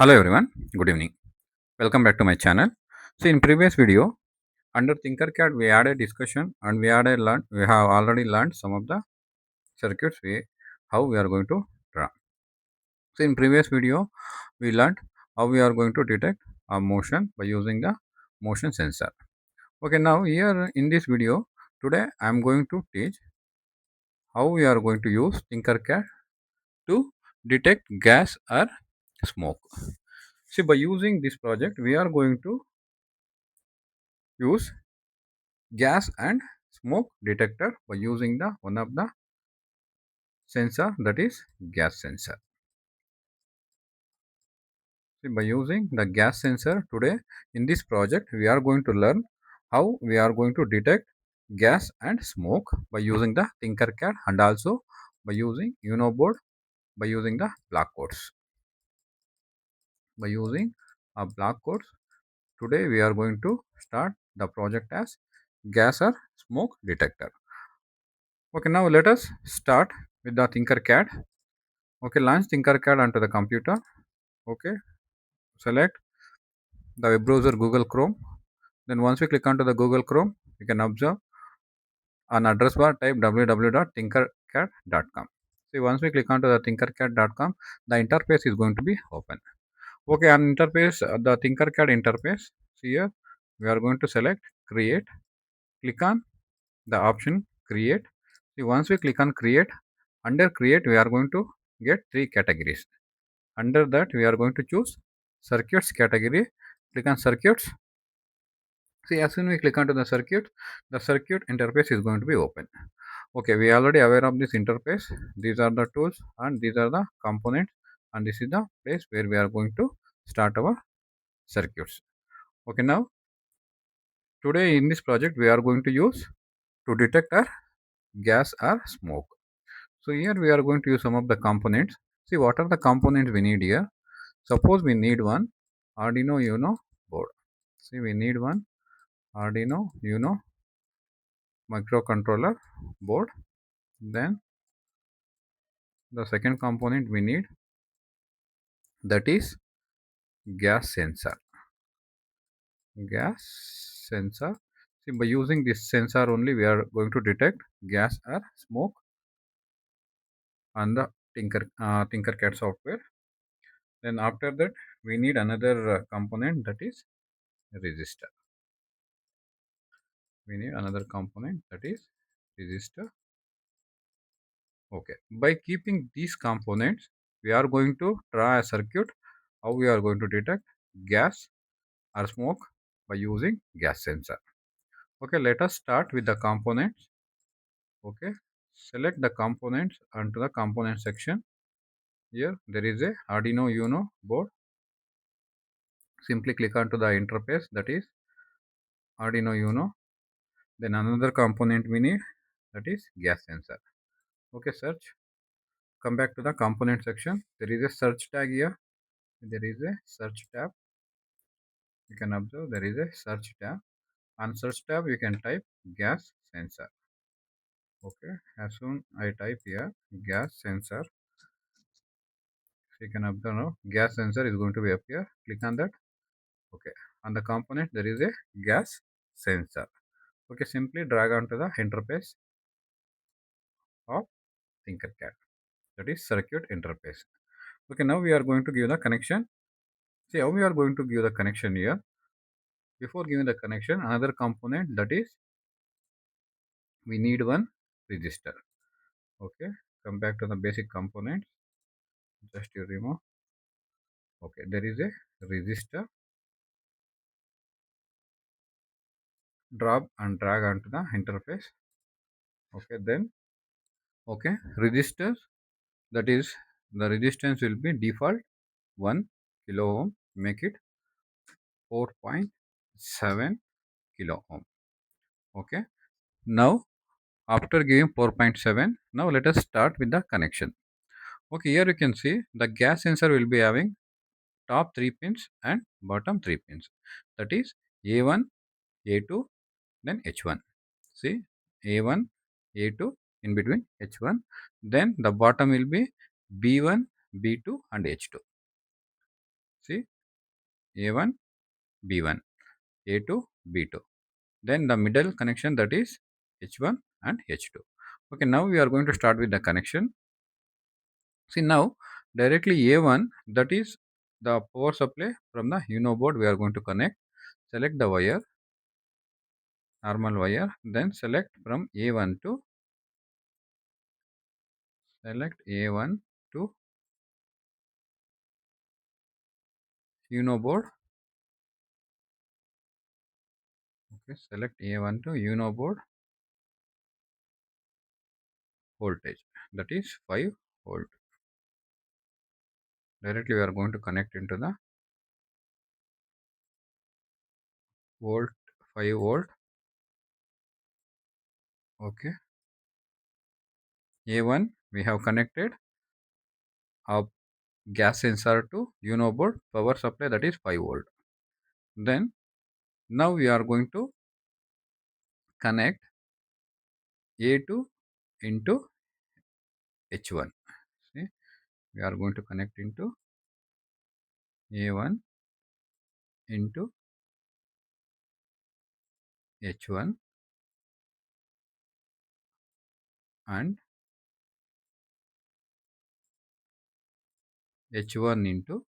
Hello everyone, good evening. Welcome back to my channel. So in previous video under Tinkercad we had a discussion and we have already learned some of the circuits how we are going to draw. So in previous video we learned how we are going to detect a motion by using the motion sensor. Okay, now here in this video today I am going to teach how we are going to use Tinkercad to detect gas or smoke. See, by using this project we are going to use gas and smoke detector by using the one of the sensor, that is gas sensor. See, by using the gas sensor today in this project we are going to learn how we are going to detect gas and smoke by using the Tinkercad and also by using Uno board by using the block codes. By using a block codes today we are going to start the project as gas or smoke detector. Okay, now let us start with the Tinkercad. Okay, launch Tinkercad onto the computer. Okay, select the web browser Google Chrome. Then once we click onto the Google Chrome, you can observe an address bar, type www.tinkercad.com. See, once we click onto the tinkercad.com, the interface is going to be open. Okay, on interface, the Tinkercad interface, see here, we are going to select create, click on the option create. See, once we click on create, under create, we are going to get three categories. Under that we are going to choose circuits category. Click on circuits. See, as soon as we click onto the circuit interface is going to be open. Okay, we are already aware of this interface. These are the tools and these are the components, and this is the place where we are going to start our circuits. Okay, now today in this project we are going to use to detect our gas or smoke. So here we are going to use some of the components. See, what are the components we need here? Suppose we need one Arduino Uno board. See, we need one Arduino Uno microcontroller board. Then the second component we need, that is gas sensor. Gas sensor. See, by using this sensor only we are going to detect gas or smoke on the Tinkercad software. Then after that we need another component, that is resistor. We need another component, that is resistor. Okay, by keeping these components we are going to draw a circuit how we are going to detect gas or smoke by using gas sensor. Okay, let us start with the components. Okay, select the components onto the component section. Here there is a Arduino Uno board. Simply click onto the interface, that is Arduino Uno. Then another component we need, that is gas sensor. Okay, search. Come back to the component section. There is a search tag here. There is a search tab. You can observe there is a search tab. On search tab you can type gas sensor. Okay, as soon I type here gas sensor, you can observe now gas sensor is going to be up here. Click on that. Okay, on the component there is a gas sensor. Okay, simply drag onto the interface of Tinkercad, that is circuit interface. Okay, now we are going to give the connection. See how we are going to give the connection here. Before giving the connection, another component, that is we need one resistor. Okay, come back to the basic components. Just you remove. Okay, there is a resistor. Drop and drag onto the interface. Okay, then okay, resistors, that is the resistance will be default 1 kilo ohm. Make it 4.7 kilo ohm. Okay, now after giving 4.7, now let us start with the connection. Okay, here you can see the gas sensor will be having top 3 pins and bottom 3 pins, that is A1, A2, then H1. See, A1, A2, in between H1, then the bottom will be B1, B2 and H2. See, A1, B1, A2, B2. Then the middle connection, that is H1 and H2. Okay, now we are going to start with the connection. See, now directly A1, that is the power supply from the UNO board we are going to connect. Select the wire, normal wire, then select from A1 to UNO board. Okay, select A1 to UNO board voltage, that is 5 volt. Directly we are going to connect into the volt, 5 volt. Okay, A1 we have connected a gas sensor to UNO board power supply, that is 5 volt. Then now we are going to connect A2 into H1. See, we are going to connect into A1 into H1 and H1 into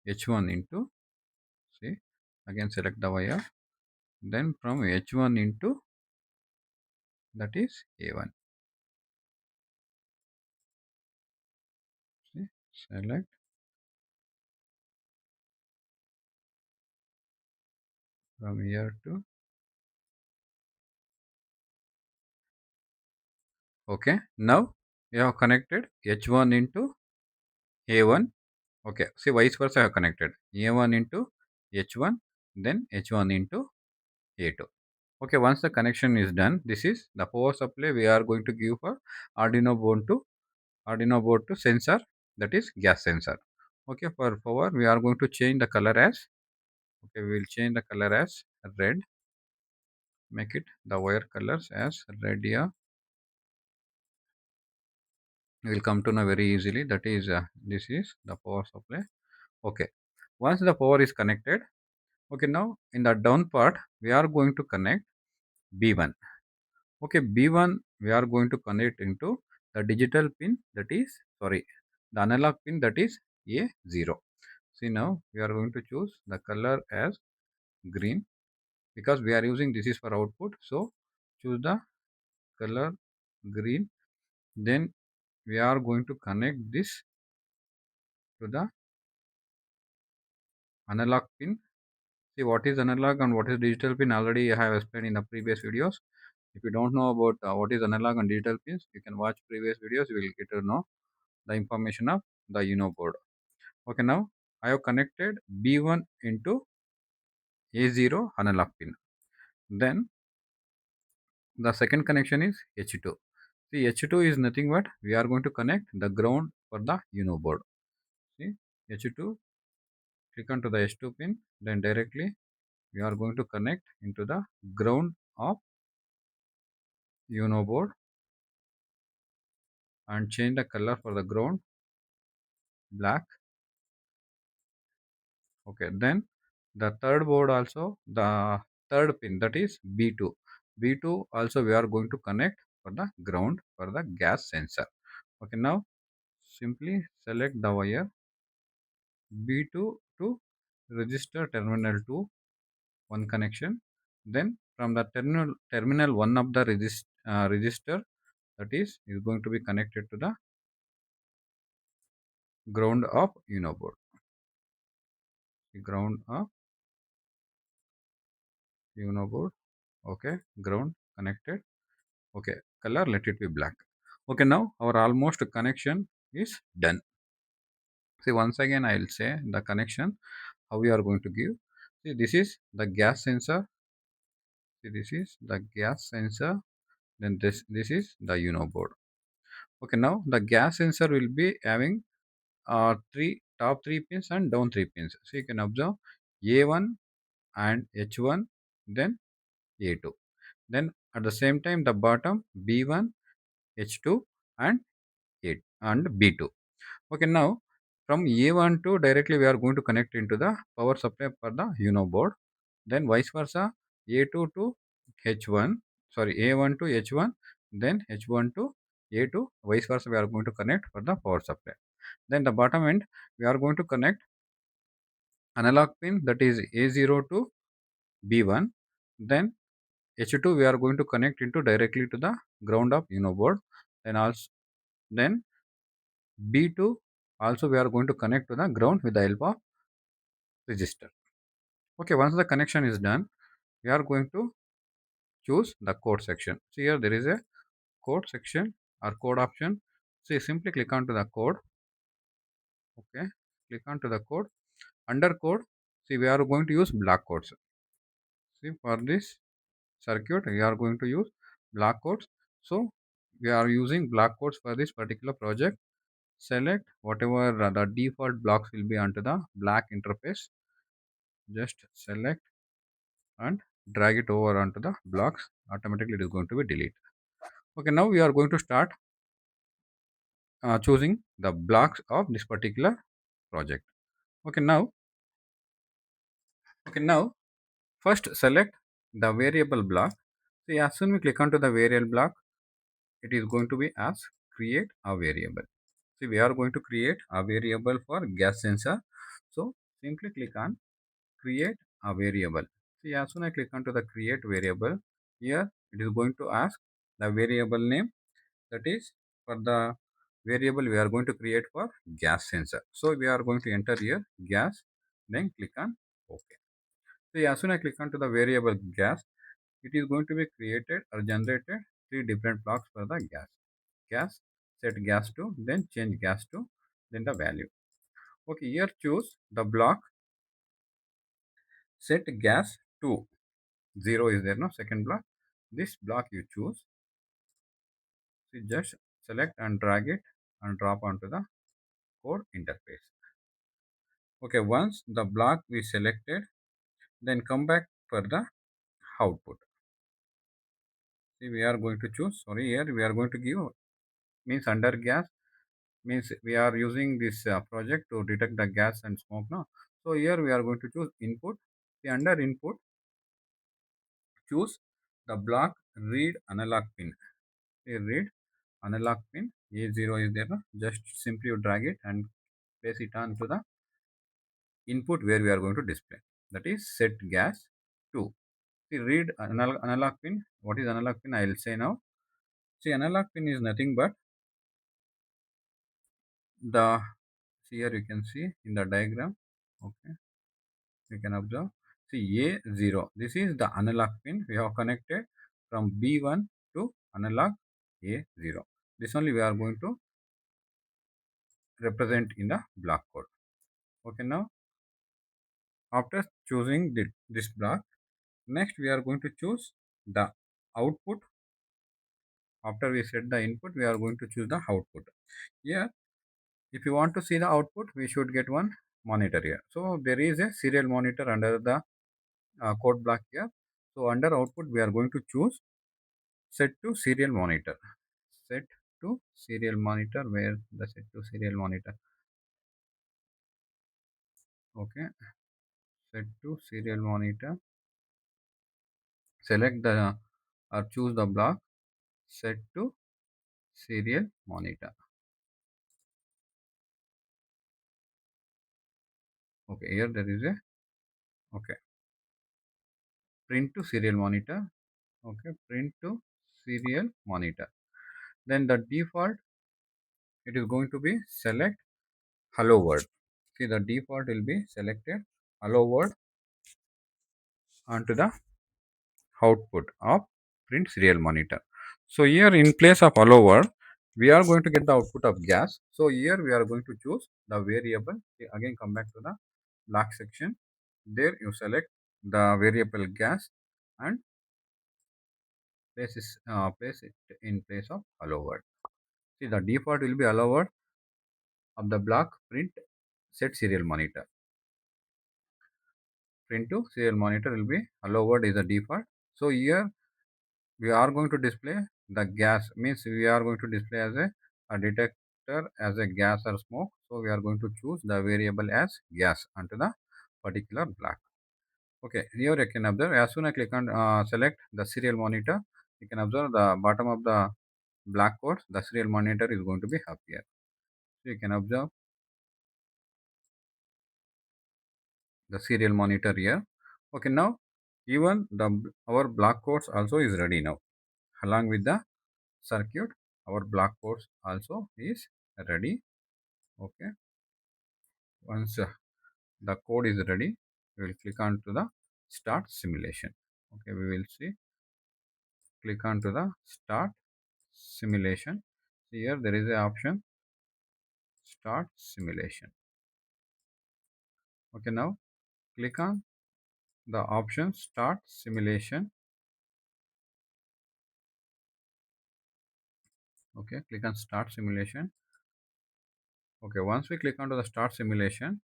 H1 into, see, again select the wire, then from H1 into, that is A1. See, select from here to, okay, now we have connected H1 into A1. Okay, see, vice versa I have connected A1 into H1, then H1 into A2. Okay, once the connection is done, this is the power supply we are going to give for Arduino board to sensor, that is gas sensor. Okay, for power we are going to change the color as, okay, we will change the color as red, make it the wire colors as red here. We will come to know very easily, that is this is the power supply. Okay, once the power is connected, okay, now in the down part we are going to connect B1. Okay, B1 we are going to connect into the digital pin, that is, sorry, the analog pin, that is A0. See, now we are going to choose the color as green, because we are using this is for output, so choose the color green. Then we are going to connect this to the analog pin. See, what is analog and what is digital pin already I have explained in the previous videos. If you don't know about what is analog and digital pins, you can watch previous videos, you will get to know the information of the UNO board. Okay, now I have connected B1 into A0 analog pin. Then the second connection is H2. See, H2 is nothing but we are going to connect the ground for the UNO board. See, H2, click onto the H2 pin, then directly we are going to connect into the ground of UNO board and change the color for the ground black. Okay, then the third board also, the third pin, that is B2. B2 also we are going to connect for the ground for the gas sensor. Okay, now simply select the wire B2 to register terminal 2, one connection. Then from the terminal 1 of the register, that is going to be connected to the ground of UNO board. The ground of UNO board. Okay, ground connected. Okay, color let it be black. Okay, now our almost connection is done. See, once again I will say the connection how we are going to give. See, this is the gas sensor. See, this is the gas sensor. Then this is the UNO board. Okay, now the gas sensor will be having three top three pins and down three pins. So you can observe A1 and H1, then A2. Then at the same time the bottom B1, H2 and A and B2. Okay, now From A1 to directly we are going to connect into the power supply for the UNO board. Then vice versa, A2 to H1, sorry, A1 to H1, then H1 to A2, vice versa we are going to connect for the power supply. Then the bottom end we are going to connect analog pin, that is A0 to B1. Then H2 we are going to connect into directly to the ground of UNO board. Then B2 also we are going to connect to the ground with the help of resistor. Okay, once the connection is done, we are going to choose the code section. So here there is a code section or code option. So you simply click onto the code. Okay, click onto the code. Under code, see we are going to use block codes. See, for this circuit we are going to use block codes. So we are using block codes for this particular project. Select whatever the default blocks will be onto the black interface. Just select and drag it over onto the blocks. Automatically it is going to be deleted. Okay, now we are going to start choosing the blocks of this particular project. Okay, now first select the variable block. See, as soon we click onto the variable block, it is going to be as create a variable. See, we are going to create a variable for gas sensor. So simply click on create a variable. See, as soon I click onto the create variable, here it is going to ask the variable name, that is for the variable we are going to create for gas sensor. So we are going to enter here gas, then click on OK. So as soon as I click onto the variable gas, it is going to be created or generated three different blocks for the gas. Gas, set gas to, then change gas to, then the value. Okay, here choose the block set gas to 0 is there, no second block. This block you choose. So just select and drag it and drop onto the code interface. Okay, once the block we selected, then come back for the output. See, we are going to choose, sorry, here we are going to give, means under gas, means we are using this project to detect the gas and smoke now. So here we are going to choose input. See, under input, choose the block read analog pin. See, read analog pin A0 is there, no? Just simply you drag it and place it on to the input where we are going to display, that is set gas to. See, read analog pin. What is analog pin? I will say now. See, analog pin is nothing but the, see here you can see in the diagram. Okay, you can observe. See, A0, this is the analog pin we have connected from B1 to analog A0. This only we are going to represent in the block code. Okay, now after choosing this block, next we are going to choose the output. After we set the input, we are going to choose the output. Here, if you want to see the output, we should get one monitor here. So there is a serial monitor under the code block here. So under output, we are going to choose set to serial monitor. Set to serial monitor, where the set to serial monitor. Okay, set to serial monitor. Select the or choose the block set to serial monitor. Okay, here there is a, okay, print to serial monitor. Okay, print to serial monitor. Then the default, it is going to be select hello world. See, the default will be selected hello world onto the output of print serial monitor. So here in place of hello world, we are going to get the output of gas. So here we are going to choose the variable. Okay, again come back to the block section. There you select the variable gas and place it in place of hello world. See, the default will be hello world of the block print set serial monitor. Print to serial monitor will be hello world is the default. So here we are going to display the gas, means we are going to display as a detect detector as a gas or smoke. So we are going to choose the variable as gas onto the particular block. Okay, here you can observe as soon as I click on select the serial monitor, you can observe the bottom of the black code, the serial monitor is going to be up here. So you can observe the serial monitor here. Okay, now even the our block codes also is ready now. Along with the circuit, our block codes also is ready. Okay, once the code is ready, we will click on to the start simulation. Okay, we will see, click on to the start simulation. Here there is a option start simulation. Okay, now click on the option start simulation. Okay, click on start simulation. Okay, once we click onto the start simulation,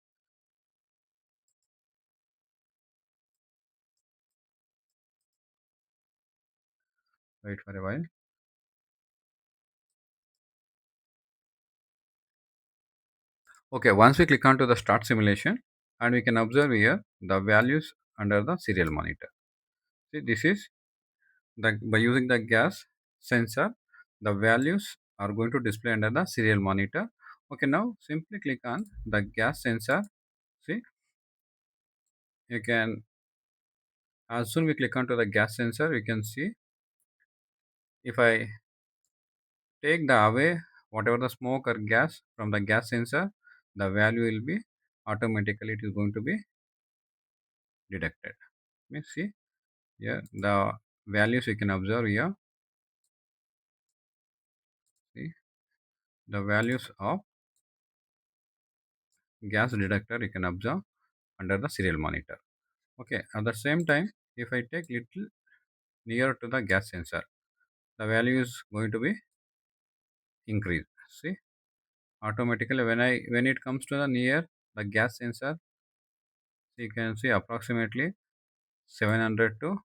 wait for a while. Okay, once we click onto the start simulation, and we can observe here the values under the serial monitor. See, this is the by using the gas sensor, the values are going to display under the serial monitor. Okay, now simply click on the gas sensor. See, you can, as soon we click onto the gas sensor, you can see if I take the away whatever the smoke or gas from the gas sensor, the value will be automatically, it is going to be detected. You see here the values you can observe here. See the values of gas detector you can observe under the serial monitor. Okay, at the same time, if I take little near to the gas sensor, the value is going to be increased. See, automatically when it comes to the near the gas sensor, you can see approximately 700 to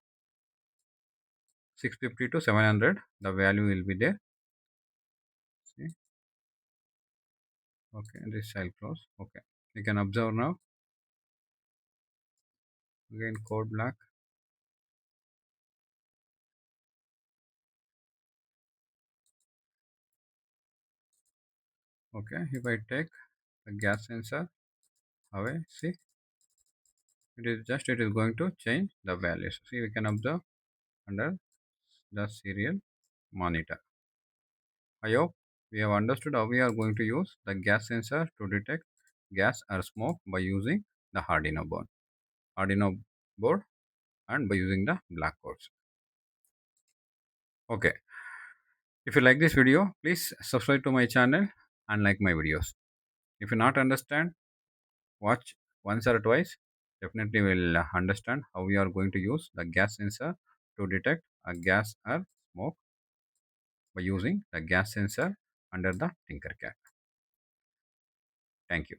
650 to 700 the value will be there. See, okay, this shall close. Okay, you can observe now again code black. Okay, if I take the gas sensor away, see, it is going to change the values. See, we can observe under the serial monitor. I hope we have understood how we are going to use the gas sensor to detect gas or smoke by using the Arduino board and by using the black codes. Okay, if you like this video, please subscribe to my channel and like my videos. If you not understand, watch once or twice. Definitely will understand how we are going to use the gas sensor to detect a gas or smoke by using the gas sensor under the Tinkercad. Thank you.